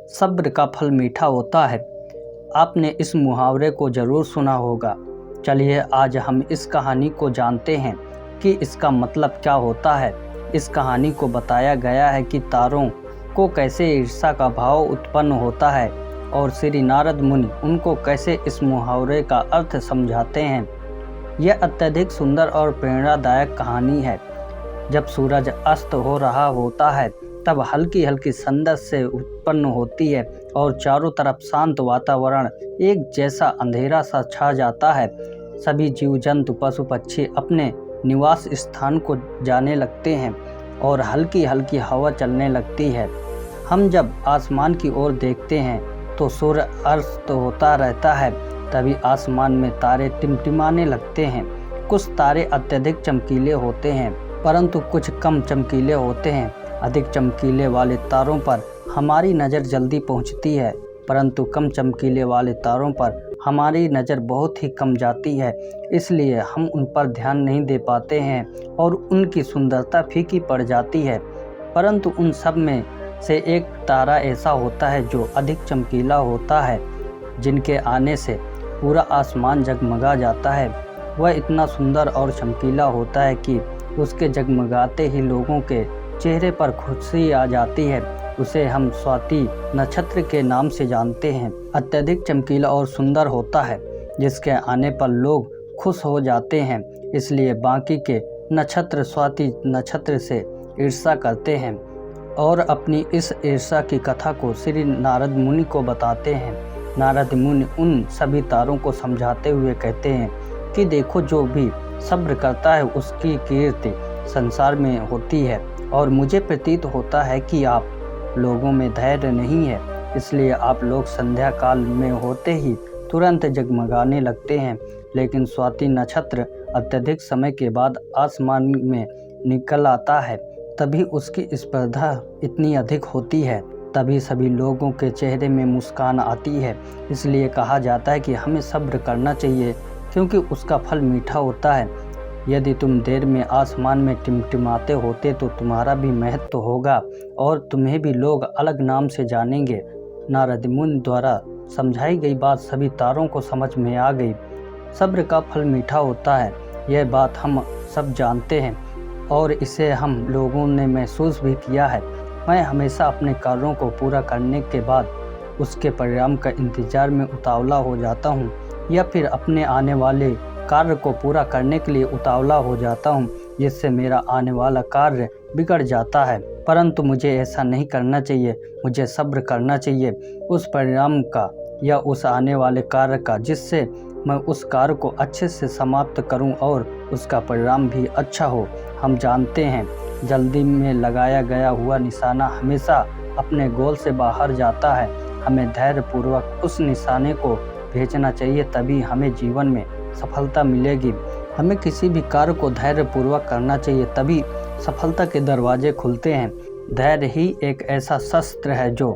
सब्र का फल मीठा होता है। आपने इस मुहावरे को ज़रूर सुना होगा। चलिए आज हम इस कहानी को जानते हैं कि इसका मतलब क्या होता है। इस कहानी को बताया गया है कि तारों को कैसे ईर्ष्या का भाव उत्पन्न होता है और श्री नारद मुनि उनको कैसे इस मुहावरे का अर्थ समझाते हैं। यह अत्यधिक सुंदर और प्रेरणादायक कहानी है। जब सूरज अस्त हो रहा होता है तब हल्की हल्की संदस से उत्पन्न होती है और चारों तरफ शांत वातावरण, एक जैसा अंधेरा सा छा जाता है। सभी जीव जंतु पशु पक्षी अपने निवास स्थान को जाने लगते हैं और हल्की हल्की हवा चलने लगती है। हम जब आसमान की ओर देखते हैं तो सूर्य अस्त होता रहता है। तभी आसमान में तारे टिमटिमाने लगते हैं। कुछ तारे अत्यधिक चमकीले होते हैं परंतु कुछ कम चमकीले होते हैं। अधिक चमकीले वाले तारों पर हमारी नज़र जल्दी पहुंचती है परंतु कम चमकीले वाले तारों पर हमारी नज़र बहुत ही कम जाती है। इसलिए हम उन पर ध्यान नहीं दे पाते हैं और उनकी सुंदरता फीकी पड़ जाती है। परंतु उन सब में से एक तारा ऐसा होता है जो अधिक चमकीला होता है, जिनके आने से पूरा आसमान जगमगा जाता है। वह इतना सुंदर और चमकीला होता है कि उसके जगमगाते ही लोगों के चेहरे पर खुशी आ जाती है। उसे हम स्वाति नक्षत्र के नाम से जानते हैं। अत्यधिक चमकीला और सुंदर होता है जिसके आने पर लोग खुश हो जाते हैं। इसलिए बाकी के नक्षत्र स्वाति नक्षत्र से ईर्ष्या करते हैं और अपनी इस ईर्ष्या की कथा को श्री नारद मुनि को बताते हैं। नारद मुनि उन सभी तारों को समझाते हुए कहते हैं कि देखो, जो भी सब्र करता है उसकी कीर्ति संसार में होती है और मुझे प्रतीत होता है कि आप लोगों में धैर्य नहीं है, इसलिए आप लोग संध्या काल में होते ही तुरंत जगमगाने लगते हैं। लेकिन स्वाति नक्षत्र अत्यधिक समय के बाद आसमान में निकल आता है, तभी उसकी स्पर्धा इतनी अधिक होती है, तभी सभी लोगों के चेहरे में मुस्कान आती है। इसलिए कहा जाता है कि हमें सब्र करना चाहिए क्योंकि उसका फल मीठा होता है। यदि तुम देर में आसमान में टिमटिमाते होते तो तुम्हारा भी महत्व होगा और तुम्हें भी लोग अलग नाम से जानेंगे। नारद मुनि द्वारा समझाई गई बात सभी तारों को समझ में आ गई। सब्र का फल मीठा होता है, यह बात हम सब जानते हैं और इसे हम लोगों ने महसूस भी किया है। मैं हमेशा अपने कार्यों को पूरा करने के बाद उसके परिणाम का इंतजार में उतावला हो जाता हूँ या फिर अपने आने वाले कार्य को पूरा करने के लिए उतावला हो जाता हूँ, जिससे मेरा आने वाला कार्य बिगड़ जाता है। परंतु मुझे ऐसा नहीं करना चाहिए। मुझे सब्र करना चाहिए उस परिणाम का या उस आने वाले कार्य का, जिससे मैं उस कार्य को अच्छे से समाप्त करूं और उसका परिणाम भी अच्छा हो। हम जानते हैं जल्दी में लगाया गया हुआ निशाना हमेशा अपने गोल से बाहर जाता है। हमें धैर्यपूर्वक उस निशाने को भेजना चाहिए, तभी हमें जीवन में सफलता मिलेगी। हमें किसी भी कार्य को धैर्यपूर्वक करना चाहिए, तभी सफलता के दरवाजे खुलते हैं। धैर्य ही एक ऐसा शस्त्र है जो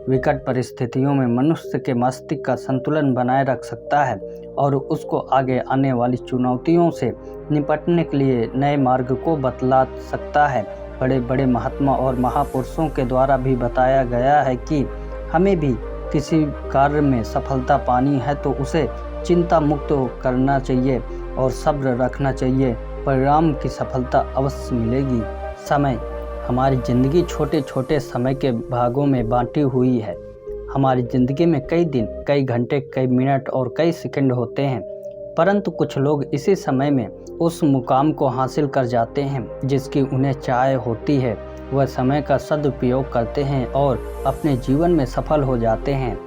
विकट परिस्थितियों में मनुष्य के मस्तिष्क का संतुलन बनाए रख सकता है और उसको आगे आने वाली चुनौतियों से निपटने के लिए नए मार्ग को बतला सकता है। बड़े बड़े महात्मा और महापुरुषों के द्वारा भी बताया गया है कि हमें भी किसी कार्य में सफलता पानी है तो उसे चिंता मुक्त करना चाहिए और सब्र रखना चाहिए। परिणाम की सफलता अवश्य मिलेगी। समय, हमारी ज़िंदगी छोटे छोटे समय के भागों में बांटी हुई है। हमारी ज़िंदगी में कई दिन, कई घंटे, कई मिनट और कई सेकंड होते हैं, परंतु कुछ लोग इसी समय में उस मुकाम को हासिल कर जाते हैं जिसकी उन्हें चाह होती है। वह समय का सदुपयोग करते हैं और अपने जीवन में सफल हो जाते हैं।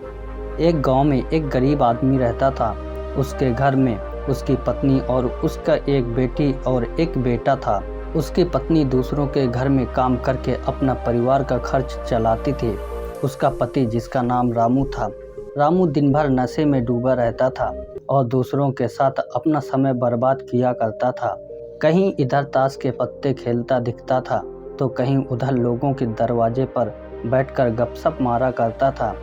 एक गांव में एक गरीब आदमी रहता था। उसके घर में उसकी पत्नी और उसका एक बेटी और एक बेटा था। उसकी पत्नी दूसरों के घर में काम करके अपना परिवार का खर्च चलाती थी। उसका पति, जिसका नाम रामू था, रामू दिन भर नशे में डूबा रहता था और दूसरों के साथ अपना समय बर्बाद किया करता था। कहीं इधर ताश के पत्ते खेलता दिखता था तो कहीं उधर लोगों के दरवाजे पर बैठकर गपशप मारा करता था।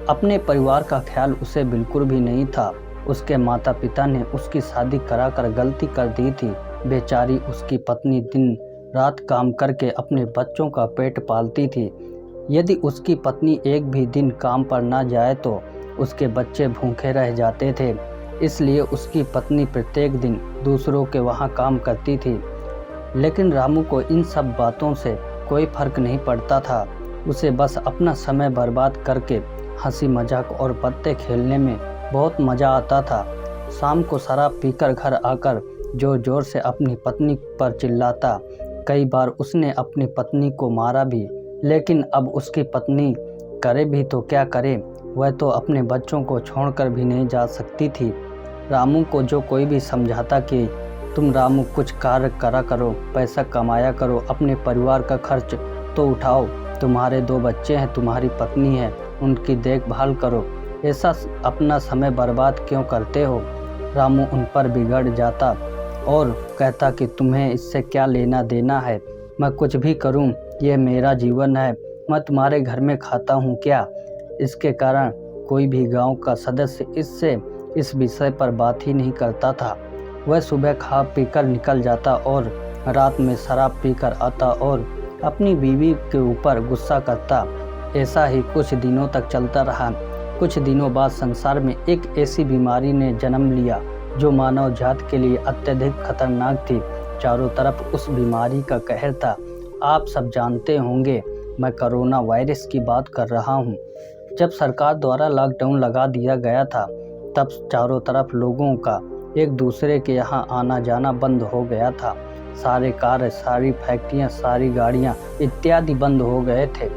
अपने परिवार का ख्याल उसे बिल्कुल भी नहीं था। उसके माता पिता ने उसकी शादी कराकर गलती कर दी थी। बेचारी उसकी पत्नी दिन रात काम करके अपने बच्चों का पेट पालती थी। यदि उसकी पत्नी एक भी दिन काम पर ना जाए तो उसके बच्चे भूखे रह जाते थे। इसलिए उसकी पत्नी प्रत्येक दिन दूसरों के वहाँ काम करती थी। लेकिन रामू को इन सब बातों से कोई फर्क नहीं पड़ता था। उसे बस अपना समय बर्बाद करके हंसी मजाक और पत्ते खेलने में बहुत मज़ा आता था। शाम को शराब पीकर घर आकर जोर जोर से अपनी पत्नी पर चिल्लाता। कई बार उसने अपनी पत्नी को मारा भी, लेकिन अब उसकी पत्नी करे भी तो क्या करे, वह तो अपने बच्चों को छोड़कर भी नहीं जा सकती थी। रामू को जो कोई भी समझाता कि तुम रामू कुछ कार्य करा करो, पैसा कमाया करो, अपने परिवार का खर्च तो उठाओ, तुम्हारे 2 बच्चे हैं, तुम्हारी पत्नी है, उनकी देखभाल करो, ऐसा अपना समय बर्बाद क्यों करते हो। रामू उन पर बिगड़ जाता और कहता कि तुम्हें इससे क्या लेना देना है, मैं कुछ भी करूं, ये मेरा जीवन है, मैं तुम्हारे घर में खाता हूं क्या। इसके कारण कोई भी गांव का सदस्य इससे इस विषय पर बात ही नहीं करता था। वह सुबह खा पीकर निकल जाता और रात में शराब पीकर आता और अपनी बीवी के ऊपर गुस्सा करता। ऐसा ही कुछ दिनों तक चलता रहा। कुछ दिनों बाद संसार में एक ऐसी बीमारी ने जन्म लिया जो मानव जाति के लिए अत्यधिक खतरनाक थी। चारों तरफ उस बीमारी का कहर था। आप सब जानते होंगे, मैं कोरोना वायरस की बात कर रहा हूँ। जब सरकार द्वारा लॉकडाउन लगा दिया गया था, तब चारों तरफ लोगों का एक दूसरे के यहाँ आना जाना बंद हो गया था। सारे कार्य, सारी फैक्ट्रियाँ, सारी गाड़ियाँ इत्यादि बंद हो गए थे।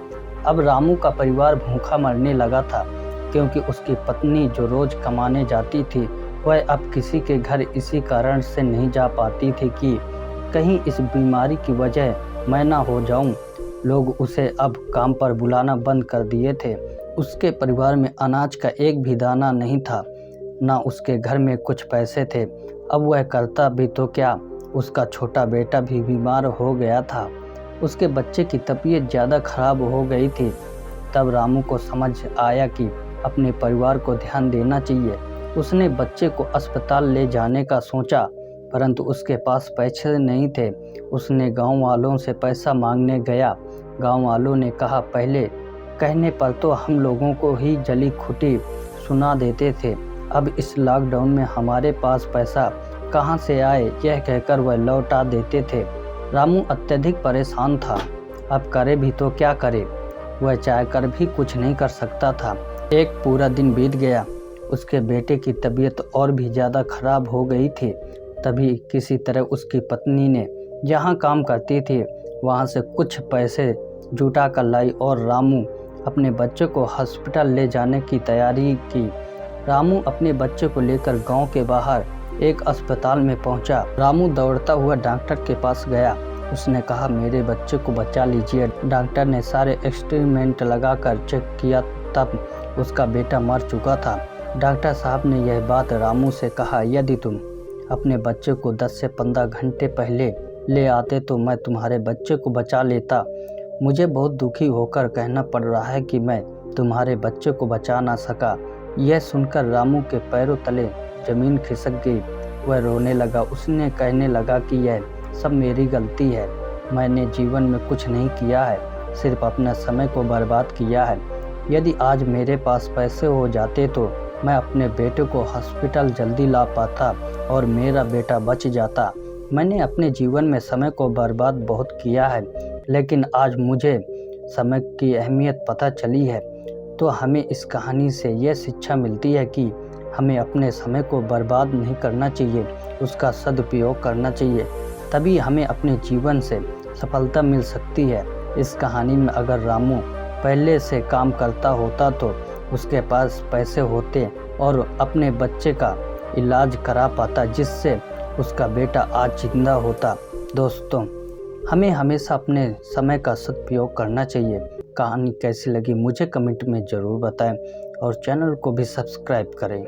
अब रामू का परिवार भूखा मरने लगा था, क्योंकि उसकी पत्नी जो रोज कमाने जाती थी, वह अब किसी के घर इसी कारण से नहीं जा पाती थी कि कहीं इस बीमारी की वजह मैं ना हो जाऊं। लोग उसे अब काम पर बुलाना बंद कर दिए थे। उसके परिवार में अनाज का एक भी दाना नहीं था, ना उसके घर में कुछ पैसे थे। अब वह करता भी तो क्या, उसका छोटा बेटा भी बीमार हो गया था। उसके बच्चे की तबीयत ज़्यादा खराब हो गई थी। तब रामू को समझ आया कि अपने परिवार को ध्यान देना चाहिए। उसने बच्चे को अस्पताल ले जाने का सोचा, परंतु उसके पास पैसे नहीं थे। उसने गांव वालों से पैसा मांगने गया। गांव वालों ने कहा, पहले कहने पर तो हम लोगों को ही जली खुटी सुना देते थे, अब इस लॉकडाउन में हमारे पास पैसा कहां से आए, यह कहकर वह लौटा देते थे। रामू अत्यधिक परेशान था। अब करे भी तो क्या करे, वह चाह कर भी कुछ नहीं कर सकता था। एक पूरा दिन बीत गया। उसके बेटे की तबीयत और भी ज़्यादा खराब हो गई थी। तभी किसी तरह उसकी पत्नी ने जहाँ काम करती थी वहाँ से कुछ पैसे जुटा कर लाई और रामू अपने बच्चे को हॉस्पिटल ले जाने की तैयारी की। रामू अपने बच्चे को लेकर गांव के बाहर एक अस्पताल में पहुंचा। रामू दौड़ता हुआ डॉक्टर के पास गया। उसने कहा, मेरे बच्चे को बचा लीजिए। डॉक्टर ने सारे एक्सपेरिमेंट लगाकर चेक किया, तब उसका बेटा मर चुका था। डॉक्टर साहब ने यह बात रामू से कहा, यदि तुम अपने बच्चे को 10 से 15 घंटे पहले ले आते तो मैं तुम्हारे बच्चे को बचा लेता। मुझे बहुत दुखी होकर कहना पड़ रहा है कि मैं तुम्हारे बच्चे को बचा ना सका। यह सुनकर रामू के पैरों तले जमीन खिसक गई। वह रोने लगा। उसने कहने लगा कि यह सब मेरी गलती है, मैंने जीवन में कुछ नहीं किया है, सिर्फ अपना समय को बर्बाद किया है। यदि आज मेरे पास पैसे हो जाते तो मैं अपने बेटे को हॉस्पिटल जल्दी ला पाता और मेरा बेटा बच जाता। मैंने अपने जीवन में समय को बर्बाद बहुत किया है, लेकिन आज मुझे समय की अहमियत पता चली है। तो हमें इस कहानी से यह शिक्षा मिलती है कि हमें अपने समय को बर्बाद नहीं करना चाहिए, उसका सदुपयोग करना चाहिए, तभी हमें अपने जीवन से सफलता मिल सकती है। इस कहानी में अगर रामू पहले से काम करता होता तो उसके पास पैसे होते और अपने बच्चे का इलाज करा पाता, जिससे उसका बेटा आज जिंदा होता। दोस्तों, हमें हमेशा अपने समय का सदुपयोग करना चाहिए। कहानी कैसी लगी मुझे कमेंट में ज़रूर बताएं और चैनल को भी सब्सक्राइब करें।